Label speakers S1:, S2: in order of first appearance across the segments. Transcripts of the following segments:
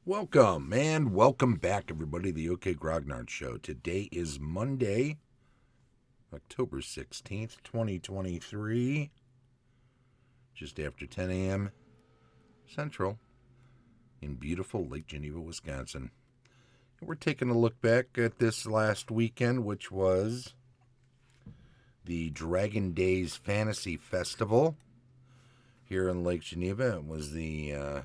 S1: Welcome and welcome back, everybody, to the OK Grognard Show. Today is Monday, October 16th, 2023, just after 10 a.m. Central in beautiful Lake Geneva, Wisconsin. We're taking a look back at this last weekend, which was the Dragon Days Fantasy Festival here in Lake Geneva. It was the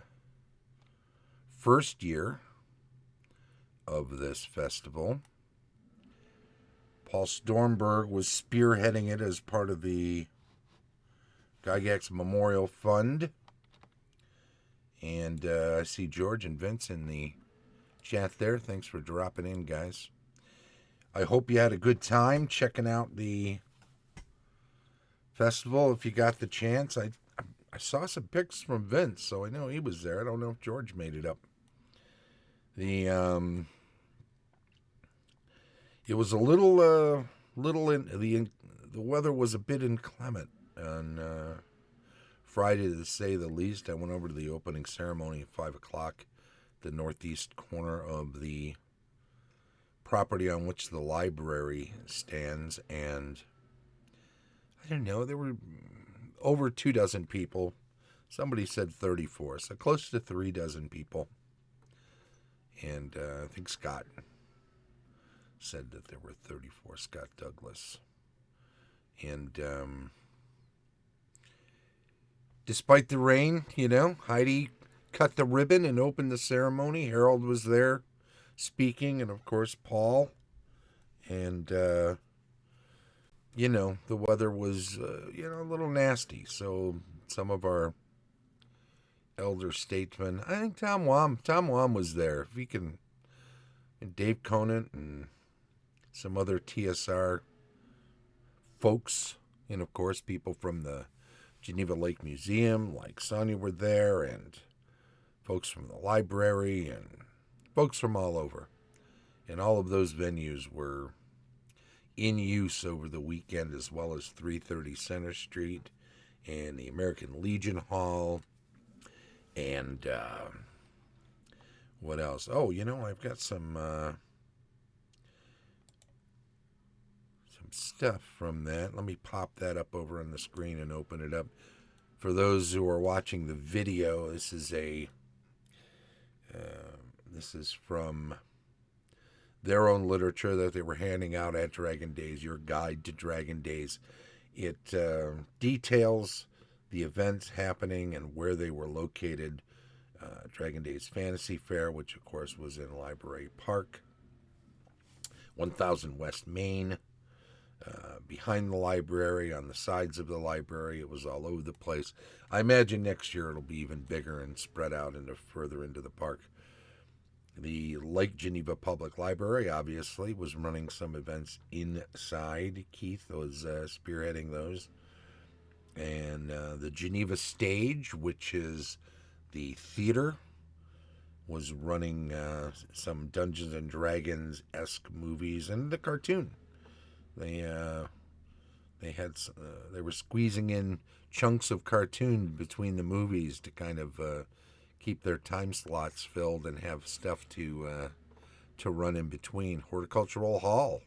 S1: first year of this festival. Paul Stormberg was spearheading it as part of the Gygax Memorial Fund. And I see George and Vince in the chat there. Thanks for dropping in, guys. I hope you had a good time checking out the festival if you got the chance. I saw some pics from Vince, so I know he was there. I don't know if George made it up. It was a little the weather was a bit inclement on Friday, to say the least. I went over to the opening ceremony at 5 o'clock, the northeast corner of the property on which the library stands, and I don't know, there were over 24 people. Somebody said 34, so close to 36 people. And I think Scott said that there were 34, Scott Douglas. And despite the rain, Heidi cut the ribbon and opened the ceremony. Harold was there speaking, and of course Paul. And, the weather was, a little nasty. So some of our elder statesmen, I think Tom Wam was there. If he can, and Dave Conant and some other TSR folks, and of course people from the Geneva Lake Museum, like Sonia, were there, and folks from the library, and folks from all over. And all of those venues were in use over the weekend, as well as 330 Center Street and the American Legion Hall. And what else? Oh, I've got some stuff from that. Let me pop that up over on the screen and open it up. For those who are watching the video, this is from their own literature that they were handing out at Dragon Days, Your Guide to Dragon Days. It details the events happening and where they were located. Dragon Days Fantasy Fair, which of course was in Library Park, 1000 West Main, behind the library, on the sides of the library. It was all over the place. I imagine next year it'll be even bigger and spread out further into the park. The Lake Geneva Public Library, obviously, was running some events inside. Keith was spearheading those. And the Geneva Stage, which is the theater, was running some Dungeons and Dragons-esque movies, and the cartoon. They were squeezing in chunks of cartoon between the movies to kind of keep their time slots filled and have stuff to run in between. Horticultural Hall,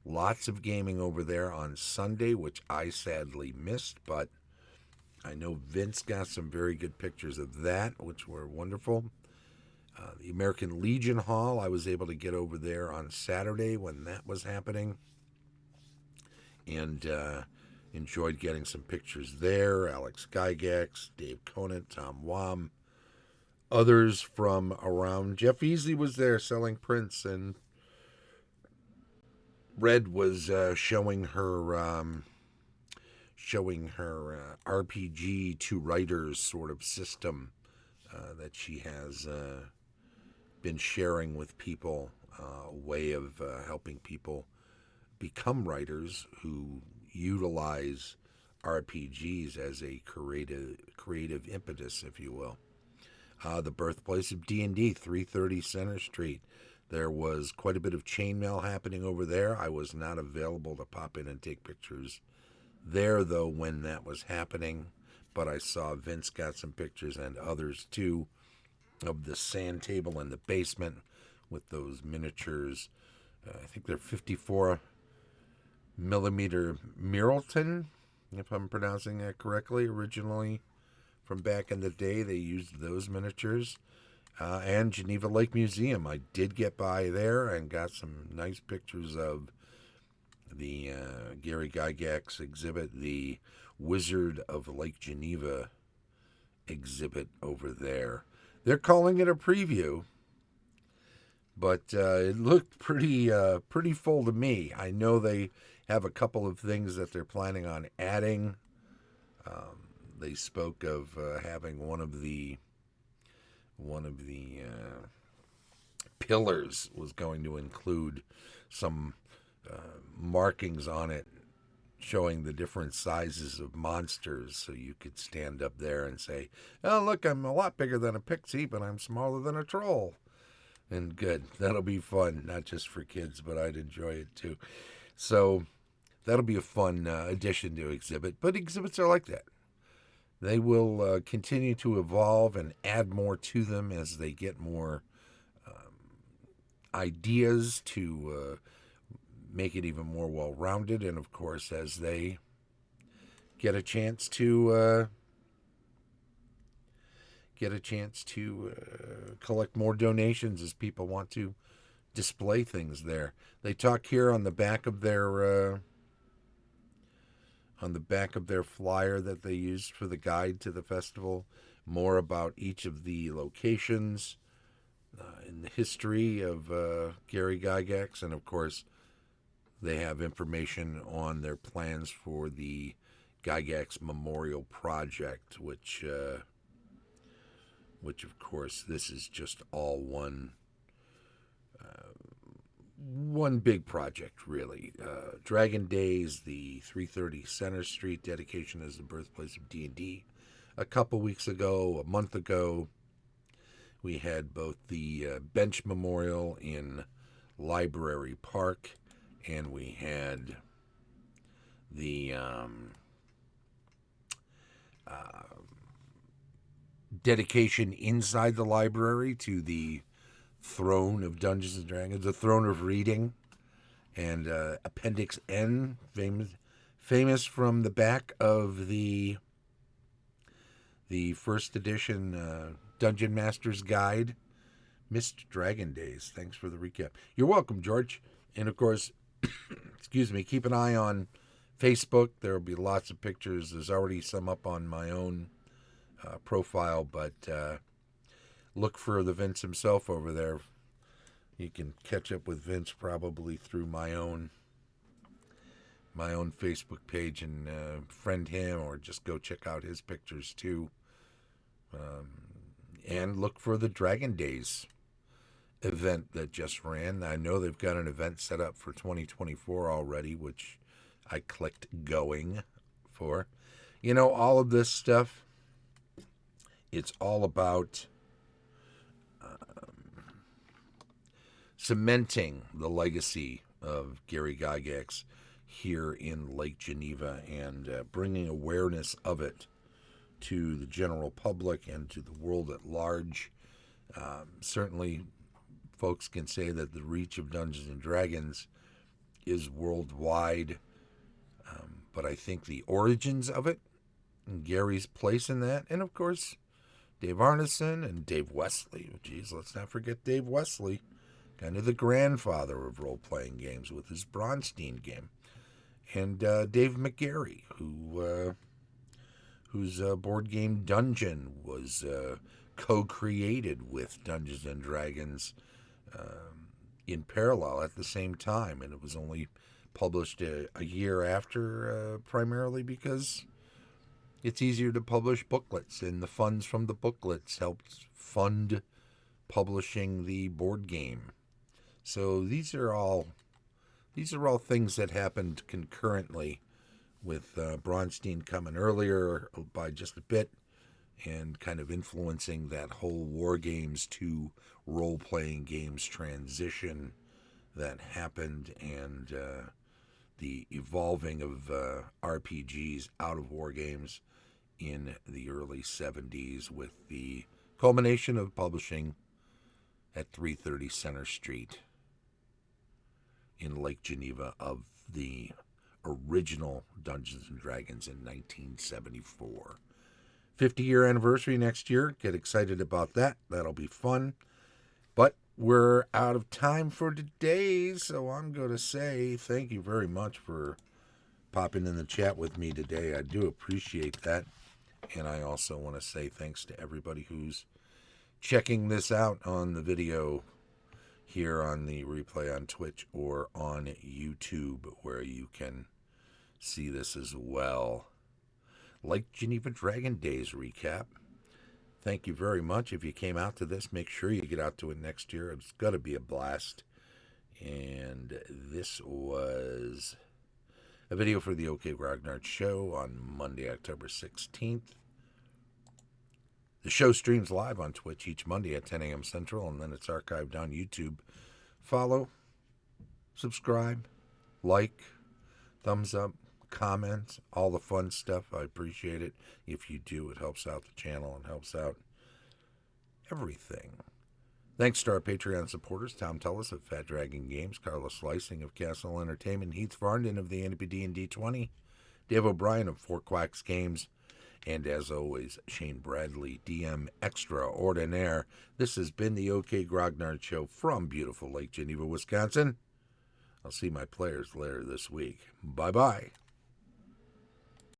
S1: lots of gaming over there on Sunday, which I sadly missed, but I know Vince got some very good pictures of that, which were wonderful. The American Legion Hall, I was able to get over there on Saturday when that was happening, and enjoyed getting some pictures there. Alex Gygax, Dave Conant, Tom Wam, others from around. Jeff Easley was there selling prints, and Red was showing her RPG to writers sort of system that she has been sharing with people, a way of helping people become writers who utilize RPGs as a creative impetus, if you will. The birthplace of D&D, 330 Center Street. There was quite a bit of chainmail happening over there. I was not available to pop in and take pictures there, though, when that was happening, but I saw Vince got some pictures and others too. of the sand table in the basement with those miniatures. I think they're 54 millimeter Miralton, if I'm pronouncing that correctly. Originally, from back in the day, they used those miniatures. And Geneva Lake Museum. I did get by there and got some nice pictures of the Gary Gygax exhibit, the Wizard of Lake Geneva exhibit over there. They're calling it a preview, but it looked pretty full to me. I know they have a couple of things that they're planning on adding. They spoke of having one of the pillars was going to include some markings on it showing the different sizes of monsters, so you could stand up there and say, oh, look, I'm a lot bigger than a pixie, but I'm smaller than a troll. And good. That'll be fun, not just for kids, but I'd enjoy it too. So that'll be a fun addition to exhibit. But exhibits are like that. They will continue to evolve and add more to them as they get more ideas to make it even more well-rounded. And, of course, as they get a chance to collect more donations as people want to display things there. They talk here on the back of their flyer that they used for the guide to the festival, more about each of the locations in the history of Gary Gygax, and of course they have information on their plans for the Gygax Memorial Project, which of course this is just all one big project, really. Dragon Days, the 330 Center Street dedication as the birthplace of D&D. A couple weeks ago, a month ago, we had both the Bench Memorial in Library Park, and we had the dedication inside the library to the Throne of Dungeons and Dragons, the Throne of Reading, and Appendix N, famous from the back of the first edition Dungeon Master's Guide. Missed Dragon Days. Thanks for the recap. You're welcome, George. And of course, excuse me, keep an eye on Facebook. There will be lots of pictures. There's already some up on my own profile, but look for the Vince himself over there. You can catch up with Vince probably through my own Facebook page and friend him, or just go check out his pictures too. And look for the Dragon Days event that just ran. I know they've got an event set up for 2024 already, which I clicked going for. You know, all of this stuff, it's all about cementing the legacy of Gary Gygax here in Lake Geneva and bringing awareness of it to the general public and to the world at large. Certainly, folks can say that the reach of Dungeons and Dragons is worldwide, but I think the origins of it and Gary's place in that, and of course Dave Arneson and Dave Wesley. Geez, let's not forget Dave Wesley, kind of the grandfather of role-playing games with his Bronstein game, and Dave McGarry, whose board game Dungeon was co-created with Dungeons and Dragons in parallel at the same time, and it was only published a year after, primarily because it's easier to publish booklets, and the funds from the booklets helped fund publishing the board game. So these are all things that happened concurrently, with Bronstein coming earlier by just a bit and kind of influencing that whole war games to role-playing games transition that happened, and the evolving of RPGs out of war games in the early 70s with the culmination of publishing at 330 Center Street in Lake Geneva of the original Dungeons & Dragons in 1974. 50-year anniversary next year. Get excited about that. That'll be fun. But we're out of time for today, so I'm going to say thank you very much for popping in the chat with me today. I do appreciate that. And I also want to say thanks to everybody who's checking this out on the video here on the replay on Twitch or on YouTube, where you can see this as well. Lake Geneva Dragon Days recap. Thank you very much. If you came out to this, make sure you get out to it next year. It's going to be a blast. And this was a video for the OK Grognard Show on Monday, October 16th. The show streams live on Twitch each Monday at 10 a.m. Central, and then it's archived on YouTube. Follow, subscribe, like, thumbs up, comment, all the fun stuff. I appreciate it. If you do, it helps out the channel and helps out everything. Thanks to our Patreon supporters, Tom Tullis of Fat Dragon Games, Carlos Slicing of Castle Entertainment, Heath Varnden of the NPD and D20, Dave O'Brien of Quacks Games, and as always, Shane Bradley, DM Extraordinaire. This has been the OK Grognard Show from beautiful Lake Geneva, Wisconsin. I'll see my players later this week. Bye-bye.